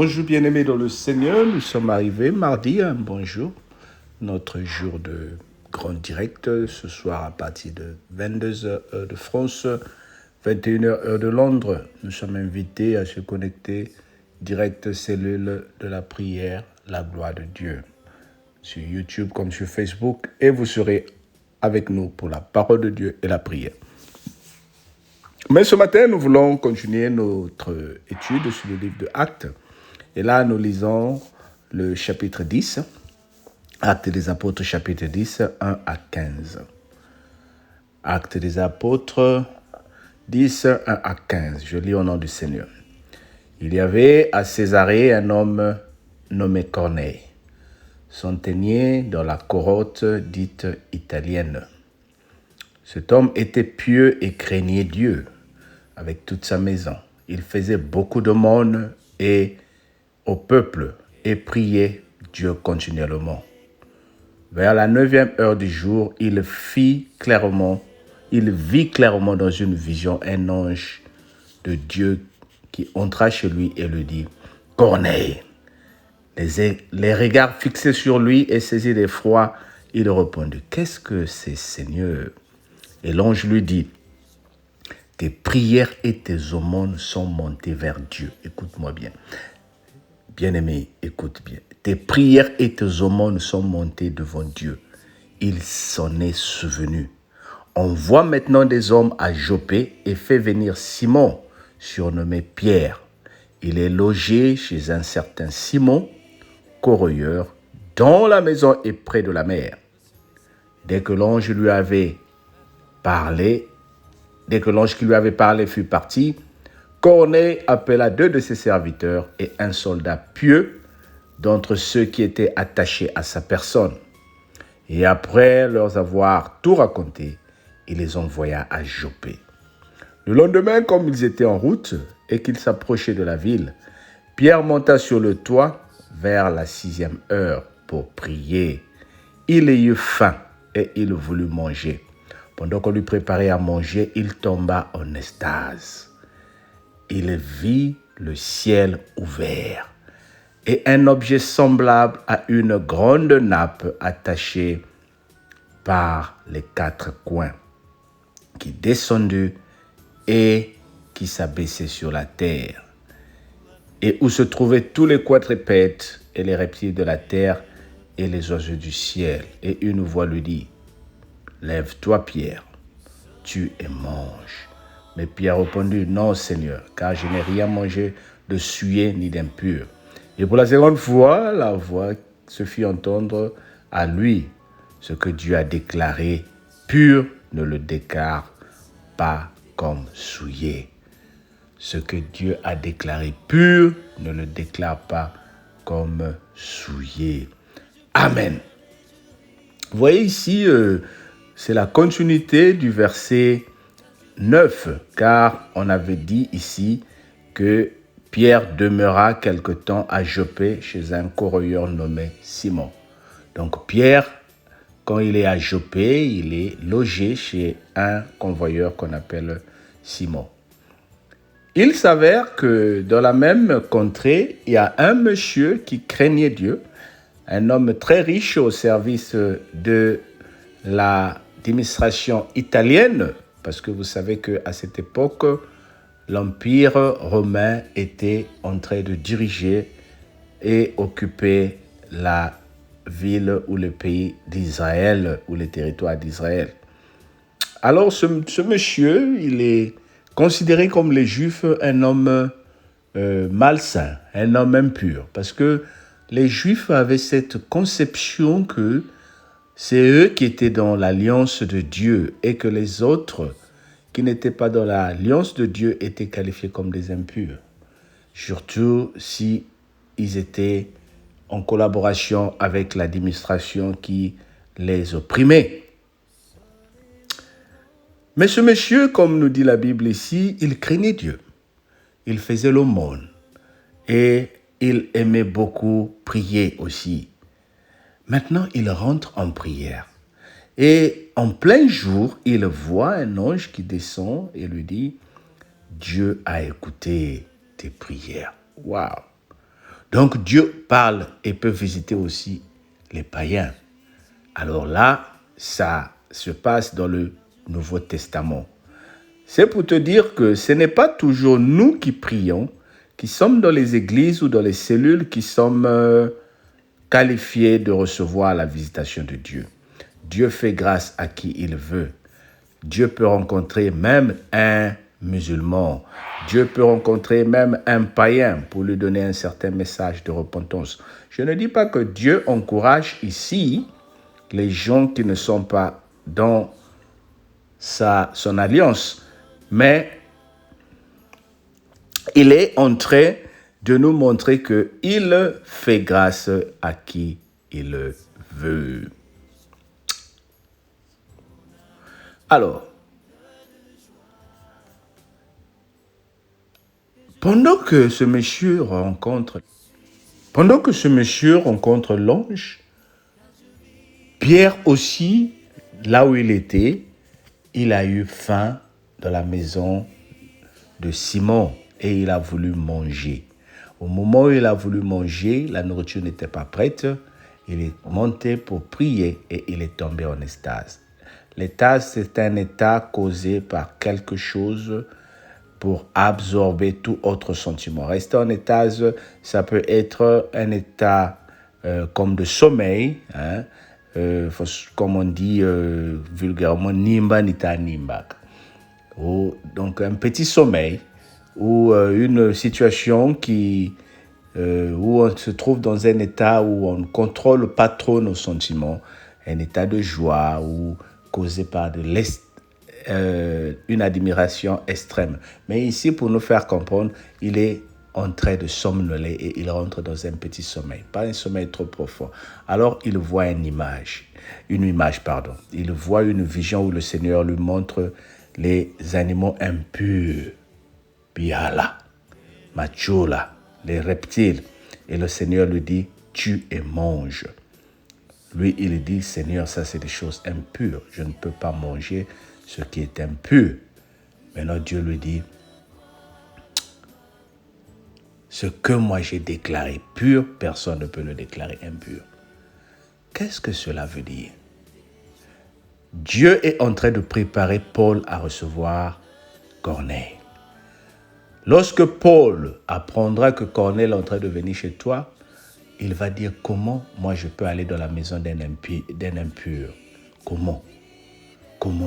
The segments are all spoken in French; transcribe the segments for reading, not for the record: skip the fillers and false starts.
Bonjour bien-aimés dans le Seigneur, nous sommes arrivés mardi, un bonjour, notre jour de grand direct, ce soir à partir de 22h heure de France, 21h heure de Londres. Nous sommes invités à se connecter direct cellule de la prière, la gloire de Dieu, sur YouTube comme sur Facebook, et vous serez avec nous pour la parole de Dieu et la prière. Mais ce matin, nous voulons continuer notre étude sur le livre de Actes. Et là, nous lisons le chapitre 10, Actes des Apôtres, chapitre 10, 1 à 15. Actes des Apôtres 10, 1 à 15. Je lis au nom du Seigneur. Il y avait à Césarée un homme nommé Corneille, centenier dans la cohorte dite italienne. Cet homme était pieux et craignait Dieu avec toute sa maison. Il faisait beaucoup de monde et au peuple et priait Dieu continuellement. Vers la 9e heure du jour, il vit clairement dans une vision un ange de Dieu qui entra chez lui et lui dit « Corneille !» Les regards fixés sur lui et saisi d'effroi, il répondit « Qu'est-ce que c'est, Seigneur ?» Et l'ange lui dit « Tes prières et tes aumônes sont montées vers Dieu. » Écoute-moi bien. Bien-aimé, écoute bien. Tes prières et tes aumônes sont montées devant Dieu. Il s'en est souvenu. Envoie maintenant des hommes à Joppé et fais venir Simon, surnommé Pierre. Il est logé chez un certain Simon, corroyeur, dont la maison est près de la mer. Dès que l'ange qui lui avait parlé fut parti, Corneille appela 2 de ses serviteurs et un soldat pieux d'entre ceux qui étaient attachés à sa personne. Et après leur avoir tout raconté, il les envoya à Joppé. Le lendemain, comme ils étaient en route et qu'ils s'approchaient de la ville, Pierre monta sur le toit vers la 6e heure pour prier. Il eut faim et il voulut manger. Pendant qu'on lui préparait à manger, il tomba en extase. Il vit le ciel ouvert et un objet semblable à une grande nappe attachée par les 4 coins, qui descendait et qui s'abaissait sur la terre, et où se trouvaient tous les quadrupèdes et les reptiles de la terre et les oiseaux du ciel. Et une voix lui dit « Lève-toi, Pierre, tue et mange. » Mais Pierre répondit « Non, Seigneur, car je n'ai rien mangé de souillé ni d'impur. » Et pour la seconde fois, la voix se fit entendre à lui. Ce que Dieu a déclaré pur ne le déclare pas comme souillé. Ce que Dieu a déclaré pur ne le déclare pas comme souillé. Amen. Vous voyez ici, c'est la continuité du verset 9, car on avait dit ici que Pierre demeura quelque temps à Joppé chez un corroyeur nommé Simon. Donc Pierre, quand il est à Joppé, il est logé chez un convoyeur qu'on appelle Simon. Il s'avère que dans la même contrée, il y a un monsieur qui craignait Dieu, un homme très riche au service de l'administration italienne, parce que vous savez qu'à cette époque, l'Empire romain était en train de diriger et occuper la ville ou le pays d'Israël, ou le territoire d'Israël. Alors ce monsieur, il est considéré comme les Juifs un homme malsain, un homme impur, parce que les Juifs avaient cette conception que c'est eux qui étaient dans l'alliance de Dieu et que les autres qui n'étaient pas dans l'alliance de Dieu étaient qualifiés comme des impurs. Surtout si ils étaient en collaboration avec l'administration qui les opprimait. Mais ce monsieur, comme nous dit la Bible ici, il craignait Dieu. Il faisait l'aumône et il aimait beaucoup prier aussi. Maintenant, il rentre en prière. Et en plein jour, il voit un ange qui descend et lui dit « Dieu a écouté tes prières. » Waouh! Donc Dieu parle et peut visiter aussi les païens. Alors là, ça se passe dans le Nouveau Testament. C'est pour te dire que ce n'est pas toujours nous qui prions, qui sommes dans les églises ou dans les cellules, qui sommes qualifiés de recevoir la visitation de Dieu. Dieu fait grâce à qui il veut. Dieu peut rencontrer même un musulman. Dieu peut rencontrer même un païen pour lui donner un certain message de repentance. Je ne dis pas que Dieu encourage ici les gens qui ne sont pas dans son alliance, mais il est en train de nous montrer qu'il fait grâce à qui il veut. Alors, pendant que ce monsieur rencontre l'ange, Pierre aussi, là où il était, il a eu faim dans la maison de Simon et il a voulu manger. Au moment où il a voulu manger, la nourriture n'était pas prête. Il est monté pour prier et il est tombé en extase. L'extase, c'est un état causé par quelque chose pour absorber tout autre sentiment. Rester en extase, ça peut être un état comme de sommeil, hein, comme on dit vulgairement, nimba nita nimbak. Donc un petit sommeil ou une situation où on se trouve dans un état où on ne contrôle pas trop nos sentiments, un état de joie ou causé par une admiration extrême. Mais ici, pour nous faire comprendre, il est en train de somnoler et il rentre dans un petit sommeil, pas un sommeil trop profond. Alors, il voit une image. Il voit une vision où le Seigneur lui montre les animaux impurs, Biala, Machola, les reptiles. Et le Seigneur lui dit, tue et mange. Lui, il dit, Seigneur, ça c'est des choses impures. Je ne peux pas manger ce qui est impur. Maintenant, Dieu lui dit, ce que moi j'ai déclaré pur, personne ne peut le déclarer impur. Qu'est-ce que cela veut dire? Dieu est en train de préparer Paul à recevoir Corneille. Lorsque Paul apprendra que Corneille est en train de venir chez toi, il va dire comment moi je peux aller dans la maison d'un impur. Comment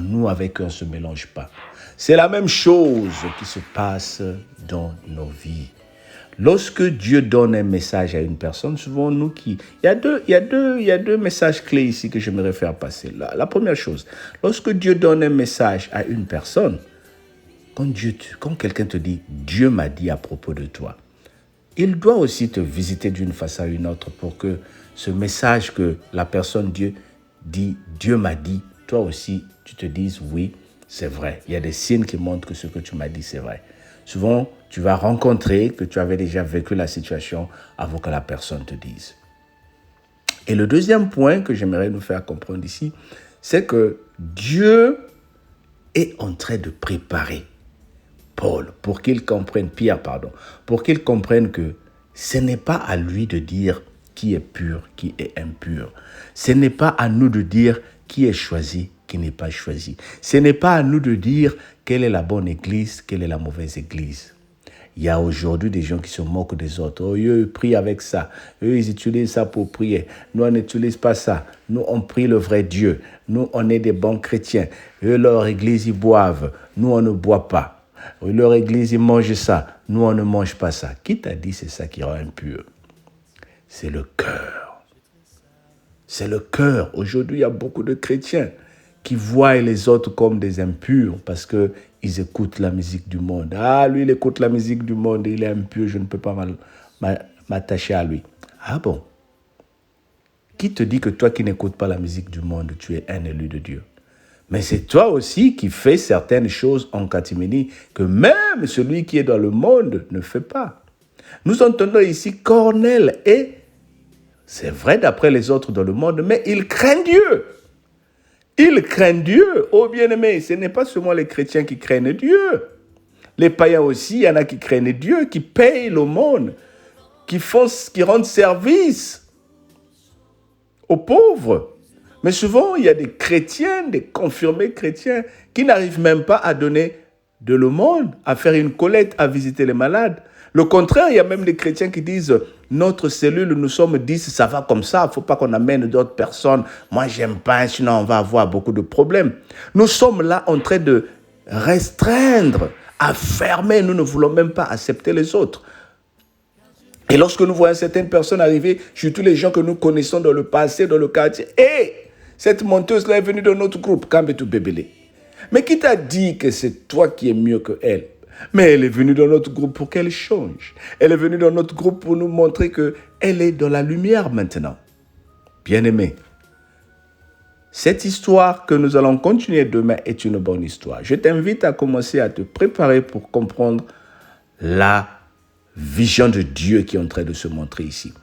nous avec eux on ne se mélange pas. C'est la même chose qui se passe dans nos vies. Lorsque Dieu donne un message à une personne, souvent nous qui... Il y a deux messages clés ici que j'aimerais faire passer. La première chose, lorsque Dieu donne un message à une personne, quand quelqu'un te dit « Dieu m'a dit à propos de toi », il doit aussi te visiter d'une façon à une autre pour que ce message que la personne Dieu dit « Dieu m'a dit », toi aussi tu te dises « Oui, c'est vrai ». Il y a des signes qui montrent que ce que tu m'as dit, c'est vrai. Souvent, tu vas rencontrer que tu avais déjà vécu la situation avant que la personne te dise. Et le deuxième point que j'aimerais nous faire comprendre ici, c'est que Dieu est en train de préparer Pierre, pour qu'il comprenne que ce n'est pas à lui de dire qui est pur, qui est impur. Ce n'est pas à nous de dire qui est choisi, qui n'est pas choisi. Ce n'est pas à nous de dire quelle est la bonne église, quelle est la mauvaise église. Il y a aujourd'hui des gens qui se moquent des autres. Oh, eux, ils prient avec ça. Eux, ils utilisent ça pour prier. Nous, on n'utilise pas ça. Nous, on prie le vrai Dieu. Nous, on est des bons chrétiens. Eux, leur église, ils boivent. Nous, on ne boit pas. Leur église, ils mangent ça. Nous, on ne mange pas ça. Qui t'a dit c'est ça qui rend impur? C'est le cœur. C'est le cœur. Aujourd'hui, il y a beaucoup de chrétiens qui voient les autres comme des impurs parce qu'ils écoutent la musique du monde. Ah, lui, il écoute la musique du monde, il est impur, je ne peux pas m'attacher à lui. Ah bon? Qui te dit que toi qui n'écoutes pas la musique du monde, tu es un élu de Dieu? Mais c'est toi aussi qui fais certaines choses en catimini que même celui qui est dans le monde ne fait pas. Nous entendons ici Corneille et c'est vrai d'après les autres dans le monde, mais il craint Dieu. Il craint Dieu. Oh bien-aimé, ce n'est pas seulement les chrétiens qui craignent Dieu. Les païens aussi, il y en a qui craignent Dieu, qui payent l'aumône, qui rendent service aux pauvres. Mais souvent, il y a des chrétiens, des confirmés chrétiens, qui n'arrivent même pas à donner de l'aumône, à faire une collecte, à visiter les malades. Le contraire, il y a même des chrétiens qui disent « Notre cellule, nous sommes 10, ça va comme ça, il ne faut pas qu'on amène d'autres personnes. Moi, j'aime pas, sinon on va avoir beaucoup de problèmes. » Nous sommes là en train de restreindre, à fermer, nous ne voulons même pas accepter les autres. Et lorsque nous voyons certaines personnes arriver, surtout les gens que nous connaissons dans le passé, dans le quartier, « Hé, cette menteuse-là est venue dans notre groupe, Kambetou Bébélé. » Mais qui t'a dit que c'est toi qui es mieux qu'elle? Mais elle est venue dans notre groupe pour qu'elle change. Elle est venue dans notre groupe pour nous montrer qu'elle est dans la lumière maintenant. Bien-aimé, cette histoire que nous allons continuer demain est une bonne histoire. Je t'invite à commencer à te préparer pour comprendre la vision de Dieu qui est en train de se montrer ici.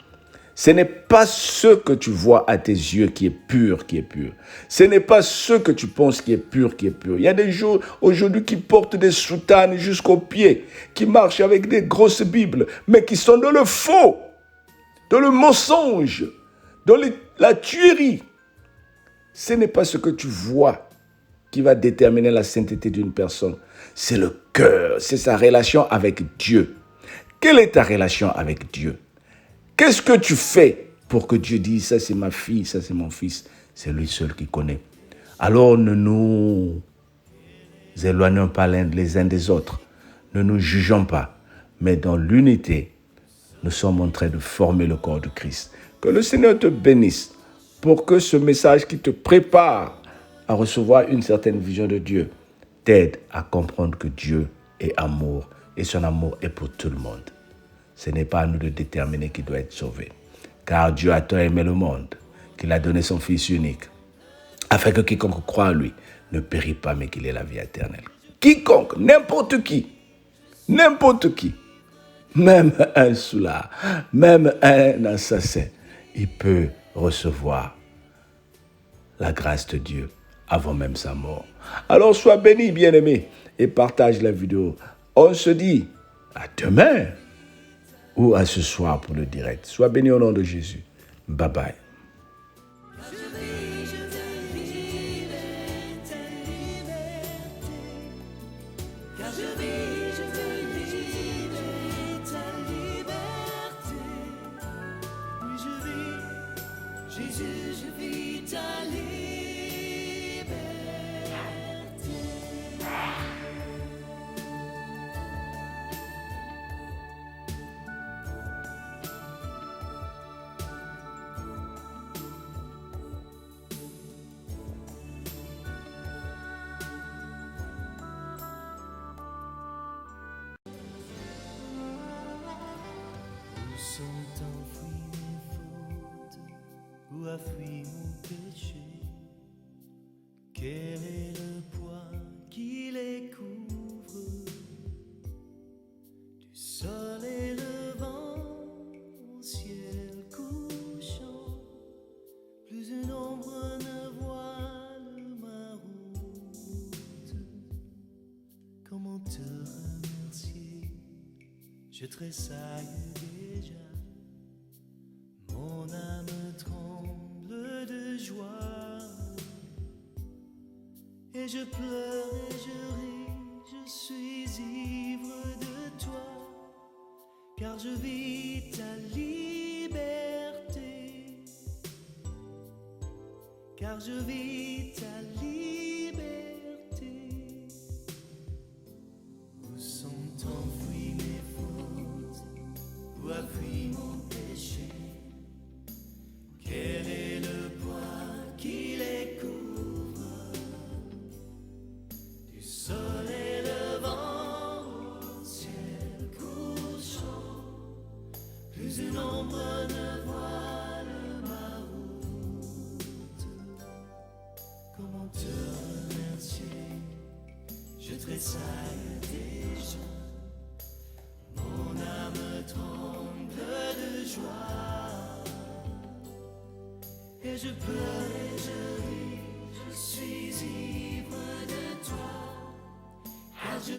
Ce n'est pas ce que tu vois à tes yeux qui est pur, qui est pur. Ce n'est pas ce que tu penses qui est pur, qui est pur. Il y a des gens aujourd'hui qui portent des soutanes jusqu'aux pieds, qui marchent avec des grosses Bibles, mais qui sont dans le faux, dans le mensonge, dans la tuerie. Ce n'est pas ce que tu vois qui va déterminer la sainteté d'une personne. C'est le cœur, c'est sa relation avec Dieu. Quelle est ta relation avec Dieu? Qu'est-ce que tu fais pour que Dieu dise, ça c'est ma fille, ça c'est mon fils? C'est lui seul qui connaît. Alors ne nous éloignons pas les uns des autres. Ne nous jugeons pas. Mais dans l'unité, nous sommes en train de former le corps de Christ. Que le Seigneur te bénisse pour que ce message qui te prépare à recevoir une certaine vision de Dieu t'aide à comprendre que Dieu est amour et son amour est pour tout le monde. Ce n'est pas à nous de déterminer qui doit être sauvé. Car Dieu a tant aimé le monde qu'il a donné son Fils unique, afin que quiconque croit en lui ne périt pas, mais qu'il ait la vie éternelle. Quiconque, n'importe qui, même un soulard, même un assassin, il peut recevoir la grâce de Dieu avant même sa mort. Alors sois béni, bien-aimé, et partage la vidéo. On se dit à demain ou à ce soir pour le direct. Sois béni au nom de Jésus. Bye bye. Jésus, je vis ta liberté. Où sont enfouies mes fautes? Où a fui mon péché? Quel est le poids qui les couvre? Du soleil levant au ciel couchant, plus une ombre ne voile ma route. Comment te remercier? Je tressaille déjà. Mon âme tremble de joie, et je pleure et je ris, je suis ivre de toi, car je vis ta liberté, car je vis ta liberté. Où sont enfouies mes fautes? Où a fui mon péché? Quel est le poids qui les couvre? Du soleil levant au ciel couchant, plus une ombre ne voile ma route. Comment te remercier? Je tressaille déjà. Mon âme tremble de joie, et je pleure et je ris.